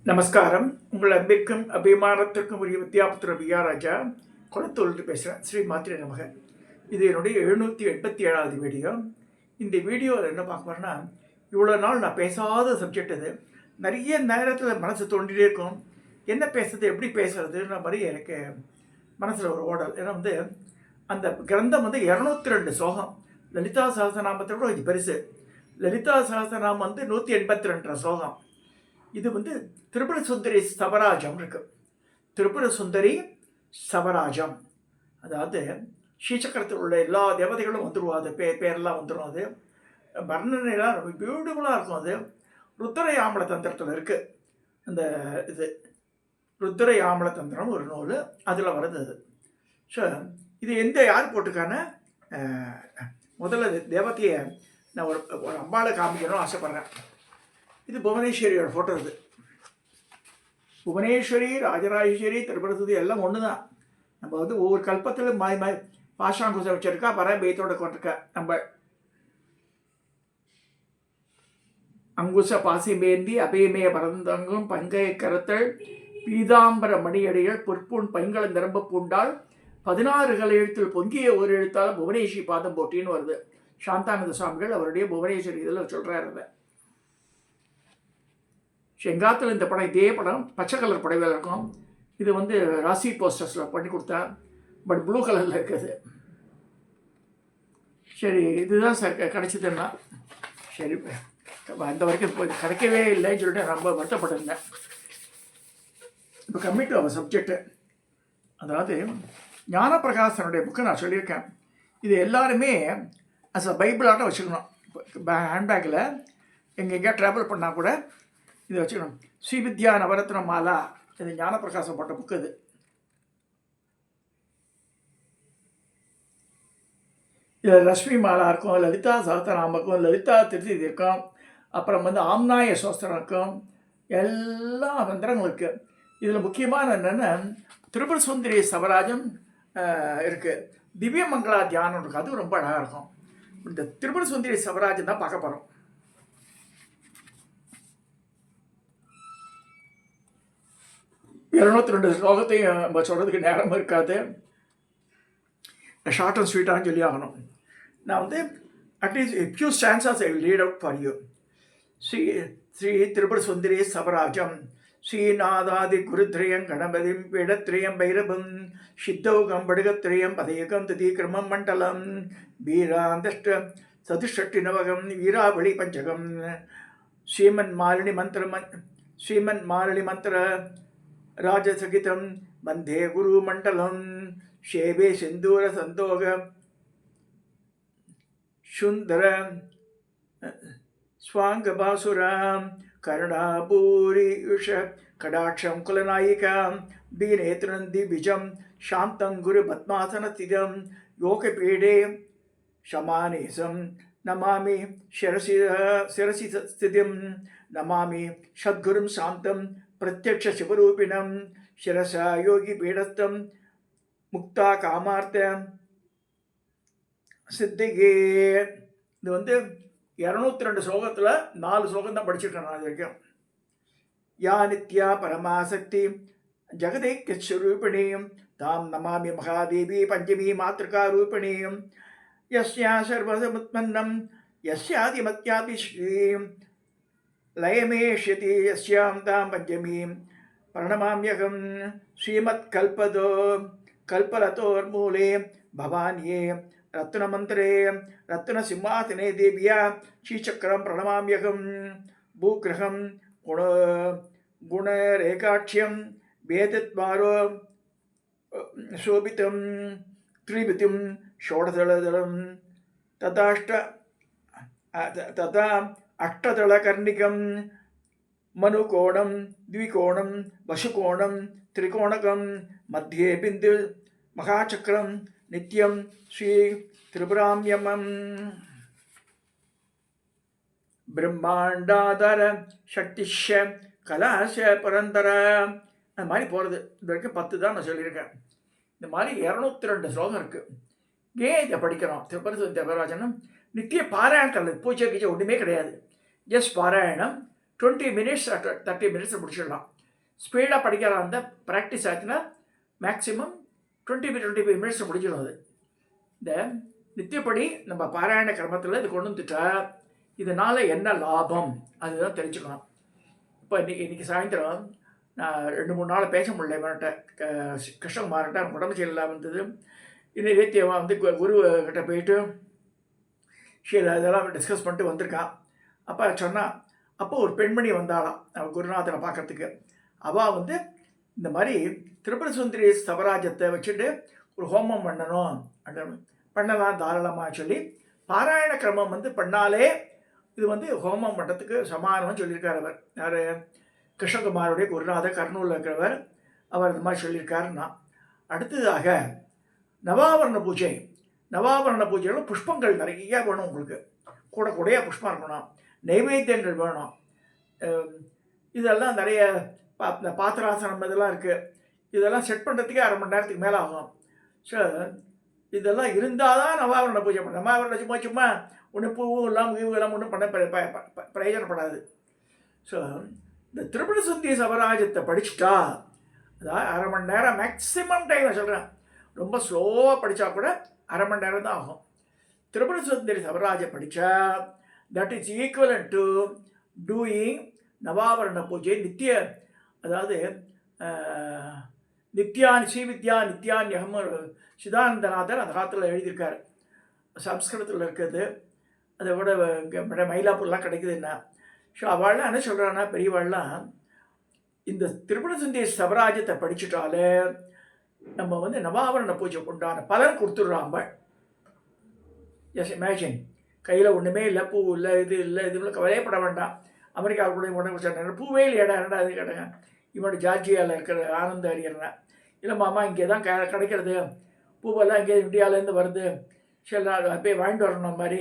நமஸ்காரம். உங்கள் அன்பிற்கும் அபிமானத்திற்கும் உரிய வித்யாபுத்திர பிஆர் ராஜா குளத்தூர்ந்து பேசுகிறேன். ஸ்ரீ மாத்திரை நமக. இது என்னுடைய 787வது வீடியோ. இந்த வீடியோவில் என்ன பார்க்க போகிறேன்னா, இவ்வளோ நாள் நான் பேசாத சப்ஜெக்ட் இது. நிறைய நேரத்தில் மனசு தோண்டிகிட்டே இருக்கும். என்ன பேசுறது, எப்படி பேசுறதுன்ற மாதிரி எனக்கு மனசில் ஒரு ஓடல். ஏன்னா அந்த கிரந்தம் 202 ஸ்லோகம். லலிதா சஹஸ்ரநாமத்தை விட இது பெருசு. லலிதா சஹஸ்ரநாமம் 182 ஸ்லோகம். இது திரிபுர சுந்தரி சவராஜம் இருக்கு. திரிபுர சுந்தரி சவராஜம், அதாவது ஸ்ரீசக்கரத்தில் உள்ள எல்லா தேவதைகளும் வந்துடுவோம். அது பேரெல்லாம் வந்துடும். அது வர்ணனைலாம் ரொம்ப பியூட்டிஃபுல்லாக இருக்கும். அது ருத்ரயாமல தந்திரத்தில் இருக்குது. அந்த இது ருத்ரயாமல தந்திரம் ஒரு நூல், அதில் வருது அது. ஸோ இது யார் போட்டிருக்கான, முதல்ல தேவதையை நான் ஒரு அம்பாளை காமிக்கணும்னு ஆசைப்பட்றேன். இது புவனேஸ்வரியோட ஃபோட்டோ. இது புவனேஸ்வரி, ராஜராஜேஸ்வரி, திரிபுரசுதி எல்லாம் ஒன்று தான். நம்ம ஒவ்வொரு கல்பத்தில் பாஷாங்குசம் வச்சிருக்கா, பரபேத்தோட கொண்டிருக்கா. நம்ம அங்குச பாசிமேந்தி அபயமேய பரந்தங்கும் பங்கை கரத்தல் பீதாம்பர மணியடிகள் பொற்பூன் பைங்கள நிரம்ப பூண்டால் 16 எழுத்தில் பொங்கிய ஒரு எழுத்தால் புவனேஸ்வரி பாதம் போட்டின்னு வருது. சாந்தானந்த சுவாமிகள் அவருடைய புவனேஸ்வரி இதில் சொல்கிறாரு. எங்காத்தில் இந்த படம், இதே படம் பச்சை கலர் படவில் இருக்கும். இது ராசி போஸ்டர்ஸில் பண்ணி கொடுத்தா, பட் ப்ளூ கலரில் இருக்குது. சரி, இதுதான் சார் கிடச்சிதுன்னா. சரி, அந்த வரைக்கும் போய் கிடைக்கவே இல்லைன்னு சொல்லிட்டு ரொம்ப வருத்தப்பட்டிருந்தேன். இப்போ கம்மிங் டு அவர் சப்ஜெக்டு. அதாவது ஞானப்பிரகாசனுடைய புக்கு நான் சொல்லியிருக்கேன். இது எல்லாருமே அஸ் அ பைபிளாட்டம் வச்சுக்கணும். ஹேண்ட்பேக்கில் எங்கெங்கேயா ட்ராவல் பண்ணால் கூட இதை வச்சுக்கணும். ஸ்ரீவித்யா நவரத்ன மாலா, இது ஞானப்பிரகாசம் போட்ட புக்கு. இது இதில் லக்ஷ்மி மாலா இருக்கும், லலிதா சஹஸ்ரநாமம் இருக்கும், லலிதா திருத்தி இருக்கும், அப்புறம் ஆம்நாய சோஸ்திரம் இருக்கும், எல்லா மந்திரங்களும் இருக்குது. இதில் முக்கியமான என்னென்னா திரிபுர சுந்தரி சவராஜம் இருக்குது. திவ்ய மங்களா தியானம் இருக்குது. அதுவும் ரொம்ப அழகாக இருக்கும். இந்த திரிபுர சுந்தரி சவராஜம் தான் பார்க்க போகிறோம். 202 ஸ்லோகத்தையும் நம்ம சொல்கிறதுக்கு நேரம் இருக்காது. ஷார்ட் அண்ட் ஸ்வீட்டானு சொல்லி ஆகணும். நான் at least few stanzas I will read out for you. Sri Tripura Sundari சவராஜம் ஸ்ரீநாதாதி குருத்ரயம் கணபதிம் பீடத்ரயம் பைரவம் சித்தௌகம் படுகத்ரயம் பதயுகம் ததீக்கிரமம் மண்டலம் வீராந்தஷ்ட சதுஷஷ்டி நவகம் வீராவளி பஞ்சகம் ஸ்ரீமன் மாலினி மந்திர ராஜசகிதம் வந்தே குரு மண்டலம் ஷேபே சிந்தூர சந்தோக சுந்தர ஸ்வாங்கபாசுராம் கருணாபூரியுஷ கடாட்சம் குலநாயிகாம் தீநேத்ரந்தி பிஜம் சாந்தம் குரு பத்மாசனஸ்திதம் யோகபீடே ஷமானேசம் நமாமி சிரசி ஸ்திதிம் நமாமி சத்குரும் சாந்தம் பிரத்யக்ஷ சிவரூபிணம் சிரசா யோகி பீடஸ்தம் முக்தா காமார்த்த சித்திகே. இது 202 ஸ்லோகத்தில் 4 ஸ்லோகம் தான் படிச்சிருக்கேன் நான் இது வரைக்கும். யா நித்யா பரமாசக்தி ஜெகதைக்யஸ்வரூபிணீம் தாம் நமாமி மகாதேவி பஞ்சமி மாத்ருகா ரூபிணீம் யஸ்யா சர்வசமுத்பன்னம் யஸ்யாதிமத்யாபி ஸ்ரீம் லயமேஷ்யதி யஸ்யாம் தாம் பஞ்சமீம் பிரணமாம்யகம் ஸ்ரீமத் கல்பலதோர்மூலே பவானியே ரத்னமந்திரே ரத்னசிம்மாசனே தேவியா ஸ்ரீசக்கரம் பிரணமாம்யகம் பூகிரகம் குணரேகாட்சியம் வேதத்வாரோ சோபிதம் த்ரிவிதிம் ஷோடதளதளம் ததா அஷ்டதளகர்ணிகம் மனுகோணம் த்விகோணம் வசுகோணம் திரிகோணகம் மத்தியே பிந்து மகாசக்கரம் நித்யம் ஸ்ரீ திரிபுராம்யமம் பிரம்மாண்டாதர சக்திஷ கலாச பரந்தர. அந்த மாதிரி போகிறது. இது வரைக்கும் 10 தான் நான் சொல்லியிருக்கேன். இந்த மாதிரி 202 ஸ்லோகம் இருக்குது. ஏன் இதை படிக்கிறோம்? திரிபுர தேவராஜனும் நித்திய பாராயணம், பூஜை கீஜை ஒன்றுமே கிடையாது. ஜஸ்ட் பாராயணம். 20 மினிட்ஸ் 30 மினிட்ஸில் முடிச்சிடலாம். ஸ்பீடாக படிக்கிற அந்த ப்ராக்டிஸ் ஆச்சுன்னா மேக்ஸிமம் 25 மினிட்ஸில் முடிஞ்சிடும். அது இந்த நித்தியப்படி நம்ம பாராயண கிரமத்தில் இது கொண்டு வந்துட்டா இதனால் என்ன லாபம் அதுதான் தெரிஞ்சுக்கணும். இப்போ இன்றைக்கி சாயந்தரம் நான் 2-3 நாள் பேச முடியல இவன்கிட்ட, கிருஷ்ணகுமார்கிட்ட உடம்பு சரியில்லாமல் இருந்தது. இன்னும் நேத்தியவா வந்து குரு கிட்ட போயிட்டு இதெல்லாம் டிஸ்கஸ் பண்ணிட்டு வந்திருக்கான். அப்போ சொன்னான், அப்போ ஒரு பெண்மணி வந்தாலாம் அவள் குருநாதனை பார்க்கறதுக்கு. அவள் வந்து இந்த மாதிரி திரிபுர சுந்தரி சவராஜத்தை வச்சுட்டு ஒரு ஹோமம் பண்ணணும் பண்ணலாம் தாராளமாக சொல்லி பாராயண கிரமம் வந்து பண்ணாலே இது வந்து ஹோமம் பண்ணுறதுக்கு சமானம்னு சொல்லியிருக்கார் அவர். யார்? கிருஷ்ணகுமாருடைய குருநாதர் கர்னூலில் இருக்கிறவர். அவர் இந்த மாதிரி சொல்லியிருக்காருன்னா. அடுத்ததாக நவாவரண பூஜை. நவாவரண பூஜையில் புஷ்பங்கள் நிறையா வேணும். உங்களுக்கு கூடையாக புஷ்பம் இருக்கணும். நைவேத்தியங்கள் வேணும். இதெல்லாம் நிறைய இந்த பாத்திராசனம் இதெல்லாம் இருக்குது. இதெல்லாம் செட் பண்ணுறதுக்கே 1/2 மணி நேரத்துக்கு மேலே ஆகும். ஸோ இதெல்லாம் இருந்தால் தான் நவாவரண பூஜை பண்ண. நவாவரண சும்மா ஒன்று பூவும் எல்லாம் ஒன்றும் பண்ண பிரயோஜனப்படாது. ஸோ இந்த திரிபுர சுந்தரி சவராஜத்தை படிச்சுட்டா அதாவது 1/2 மணி நேரம் மேக்ஸிமம் டைம் சொல்கிறேன். ரொம்ப ஸ்லோவாக படித்தா கூட 1/2 மணி நேரம் தான் ஆகும். திரிபுர சுந்தரி சவராஜை படித்தா தட் இஸ் ஈக்குவலன் டு டூயிங் நவாவரண பூஜை. நித்திய அதாவது ஸ்ரீவித்யா நித்யான்யகம் சிதானந்தநாதர் அந்த காலத்தில் எழுதியிருக்கார். சம்ஸ்கிருதத்தில் இருக்கிறது. அதை விட மயிலாப்பூர்லாம் கிடைக்குதுன்னா. ஸோ அவள்லாம் என்ன சொல்கிறான்னா பெரியவாள்லாம் இந்த திரிபுர சுந்தரி சவராஜத்தை படிச்சுட்டாலே நம்ம வந்து நவாவரண பூஜை உண்டான பலன் கொடுத்துட்றாங்க. எஸ் இமேஜின் கையில் ஒன்றுமே இல்லை, பூ இல்லை, இது இல்லை, இது கவலையப்பட வேண்டாம். அமெரிக்காவுக்குள்ளே உடனே சொன்னாங்க பூவே இல்லையடா என்னடா இது கேட்டாங்க. இவனோட ஜார்ஜியாவில் இருக்கிற ஆனந்த அரியர்னா இல்லை மாமா இங்கே தான் கிடைக்கிறது பூவெல்லாம் இங்கே இந்தியாவிலேருந்து வருது. சரி நான் போய் வாங்கிட்டு வரணும் மாதிரி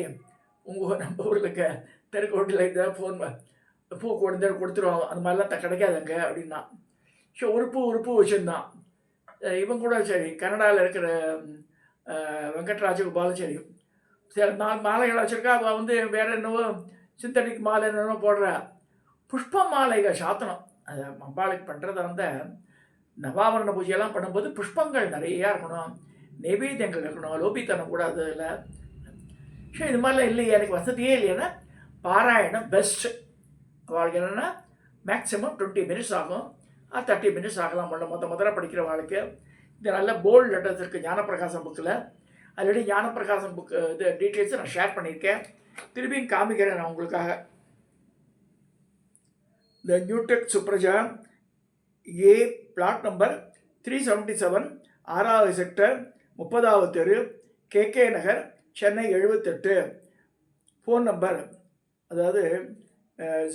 நம்ம ஊரில் இருக்க தெருக்கோட்டில் இருந்தால் ஃபோன் பூ கொண்டு கொடுத்துருவாங்க. அந்த மாதிரிலாம் கிடைக்காதுங்க அப்படின்னா. ஸோ ஒரு பூ வச்சுருந்தான். இவன் கூட சரி கனடாவில் இருக்கிற வெங்கட்ராஜகோபாலும் சரி 4 மாலைகளை வச்சுருக்கா. அவள் வந்து வேறு என்னவோ சிந்தடிக் மாலை என்னென்னோ போடுற புஷ்ப மாலைகள் சாத்தனம். அதை அம்பாளுக்கு பண்ணுறத வந்து நவாவரண பூஜையெல்லாம் பண்ணும்போது புஷ்பங்கள் நிறையா இருக்கணும், நைவேத்தியங்கள் இருக்கணும், லோபித்தனம் கூடாது. இல்லை ஸோ இது மாதிரிலாம் இல்லையே, எனக்கு வசதியே இல்லைன்னா பாராயணம் பெஸ்ட்டு. அவளுக்கு என்னென்னா மேக்ஸிமம் 20 மினிட்ஸ் ஆகும், 30 மினிட்ஸ் ஆகலாம். முதல்ல படிக்கிற வாழ்க்கை இந்த நல்ல போல்டு லெட்டர்ஸ் இருக்குது ஞானப்பிரகாசம் புக்கில். ஆல்ரெடி ஞானப்பிரகாசம் புக்கு இது டீட்டெயில்ஸை நான் ஷேர் பண்ணியிருக்கேன். திரும்பியும் காமிக்கிறேன் நான் உங்களுக்காக. இந்த நியூடெக் சுப்ரஜா ஏ பிளாட் நம்பர் 377 6வது செக்டர் 30வது தெரு KK Nagar Chennai 78. Phone number அதாவது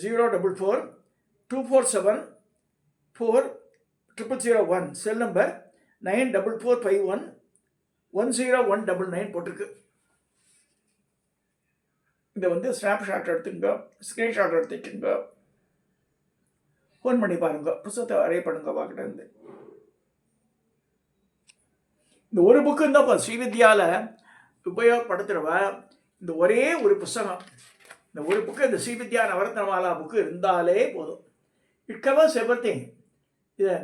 044-247-4001. செல் நம்பர் 9451-10199 போட்டிருக்கு. இதை வந்து ஸ்னாப்ஷாட் எடுத்துங்க, ஸ்க்ரீன்ஷாட் எடுத்துக்கோங்க, ஃபோன் பண்ணி பாருங்க, புத்தகத்தை வரையப்படுங்க பார்க்கிட்ட இருந்து. இந்த ஒரு புக்கு இருந்தால் ஸ்ரீவித்யாவில் உபயோகப்படுத்துகிறவ இந்த ஒரே ஒரு புஸ்தகம், இந்த ஒரு புக்கு, இந்த ஸ்ரீவித்யா நவரத்னமாலா புக்கு இருந்தாலே போதும். It covers everything. இதை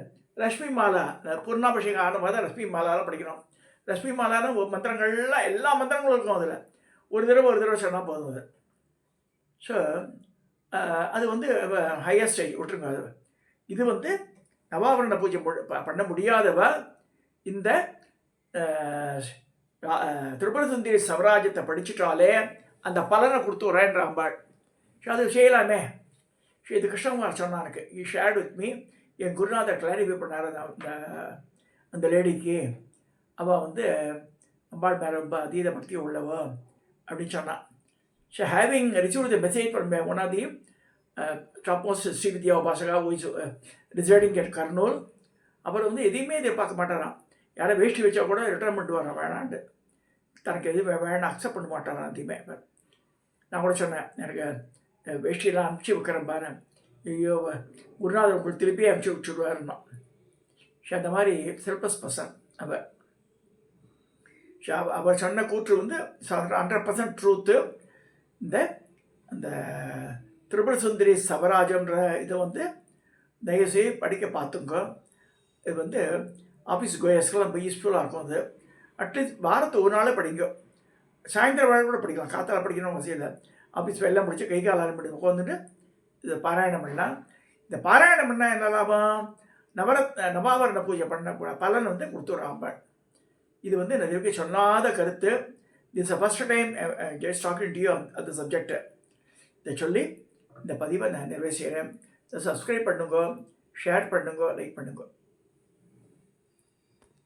லக்ஷ்மி மாலா பூர்ணாபிஷேகம் ஆன மாதிரி தான் லக்ஷ்மி மாலாலாம் படிக்கிறோம். லக்ஷ்மி மாலான மந்திரங்கள்லாம் எல்லா மந்திரங்களும் இருக்கும் அதில். ஒரு தடவை சொன்னால் போதும் அது. ஸோ அது வந்து ஹையர் ஸ்டேஜ் விட்டுருங்க. அது இது வந்து நவாவரண பூஜை பண்ண முடியாதவ இந்த திரிபுர சுந்தரி சவராஜத்தை படிச்சுட்டாலே அந்த பலனை கொடுத்து வரேன்ற அம்பாள். ஸோ அது செய்யலாமே. ஸோ இது கிருஷ்ணகுமார் சொன்னான் எனக்கு. ஈ ஷேர்ட் வித் மீ. என் குருநாதர் கிளாரிஃபை பண்ணார் அந்த லேடிக்கு. அவள் வந்து அம்பாள் மேலே ரொம்ப அதீத பக்தி உள்ளவோ அப்படின்னு சொன்னான். So having received the message from one of the topmost Srividya உபாசகா who is residing at Kurnool. அவர் வந்து எதையுமே எதிர்பார்க்க மாட்டாராம். யாரை வேஷ்டி வச்சா கூட ரிட்டர்ன் பண்ணிட்டு வரான் வேணான்ட்டு. தனக்கு எது வேணாம் அக்செப்ட் பண்ண மாட்டாரான் எதையுமே. நான் கூட சொன்னேன், எனக்கு வேஷ்டியெல்லாம் அனுப்பிச்சி வைக்கிறேன் பாரு, ஐயோ குருநாதர் உங்களுக்கு திருப்பி அனுப்பிச்சி வச்சுடுவாருன்னா. ஸோ அந்த மாதிரி செல்ஃபஸ் பர்சன் அவர். ஸோ அவர் சொன்ன கூற்று வந்து 100% ட்ரூத்து. அந்த திரிபுர சுந்தரி சவராஜம்ன்ற இதை வந்து தயவுசெய்து படிக்க பார்த்துங்க. இது வந்து ஆஃபீஸ் கோயர்ஸ்க்கெல்லாம் ரொம்ப யூஸ்ஃபுல்லாக இருக்கும். அது அட்லீஸ்ட் வாரத்து ஒரு நாளே படிங்க. சாயந்தரம் வேலை கூட படிக்கலாம், காத்தால படிக்கணும் அவசியம் இல்லை. ஆஃபீஸ் வெள்ளம் முடிச்சு கை காலம் பண்ணி உட்காந்துட்டு இதை பாராயணம் பண்ணலாம். இந்த பாராயணம் பண்ணால் என்ன லாபம்? நவாவரண பூஜை பண்ண பலன் வந்து கொடுத்துட்றாங்க. இது வந்து நிறைய சொல்லாத கருத்து. This first time just talking to you அந்த சப்ஜெக்ட். இதை சொல்லி இந்த பதிவை நான் நிறைவு செய்கிறேன். சப்ஸ்கிரைப் பண்ணுங்க, ஷேர் பண்ணுங்க, லைக் பண்ணுங்க.